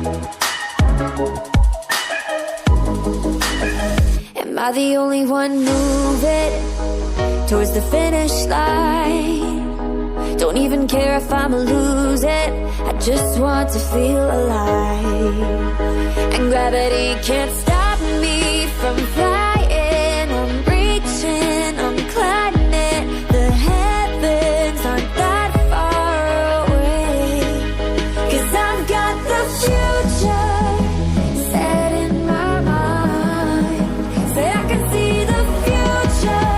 Am I the only one moving towards the finish line? Don't even care if I'ma lose it, I just want to feel alive. And gravity can't stop me from flying. I'm reaching, I'm climbing. The heavens aren't that far away. 'Cause I've got the future set in my mind. Say I can see the future.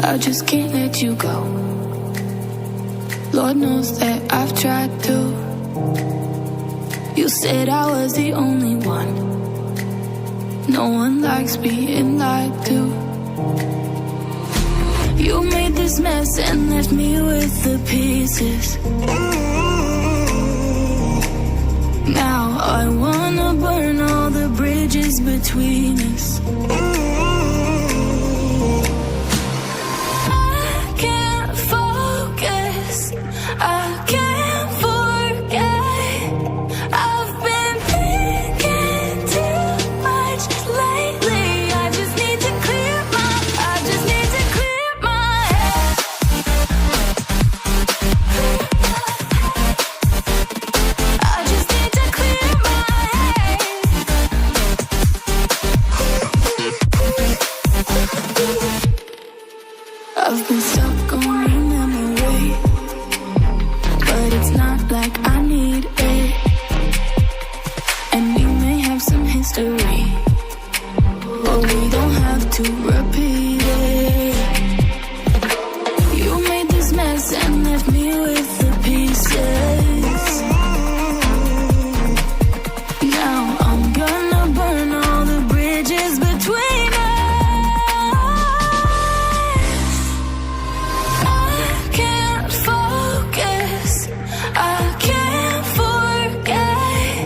I just can't let you go. Lord knows that I've tried to. You said I was the only one. No one likes being lied to. You made this mess and left me with the pieces. Now I wanna burn all the bridges between us. I can't forget. I've been thinking too much lately. I just need to clear my head. I just need to clear my head. I've been stuck on your memory, but it's not like I need it. And we may have some history, but we don't have to repeat it. You made this mess and left me with the pieces. Now I'm gonna burn all the bridges between us. I can't focus, I can't forget.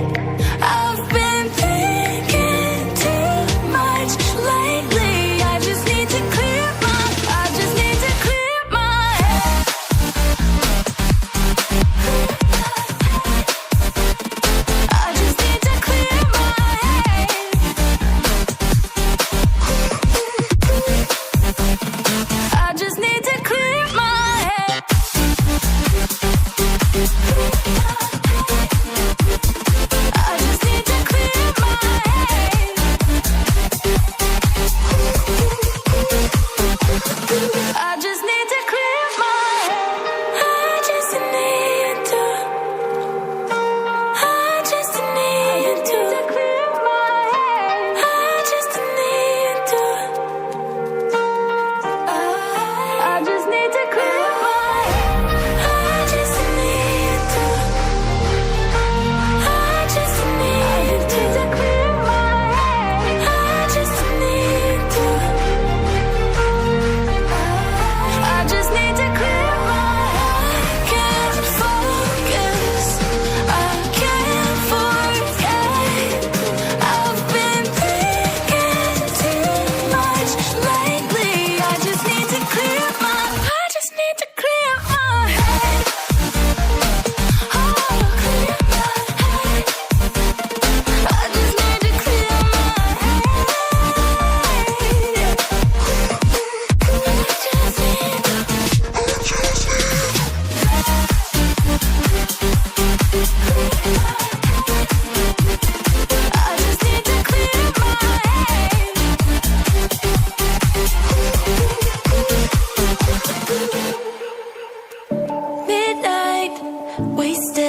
I've been thinking too much lately. I just need to clear my head. I just need to clear my head. I just need to clear my head. I just need to clear my head. I just need to clear my head. I just need to. I just need to clear my head. I just need to. I just need to clear my head. I just need to. I just need to clear my head. I just need to. I just need to clear my head. I can't focus, I can't forget. I've been thinking too much lately. I just need to clear my head. I just need to clear my head. Oh, clear my head. I just need to clear my head. I just need to clear my head. Midnight, wasted.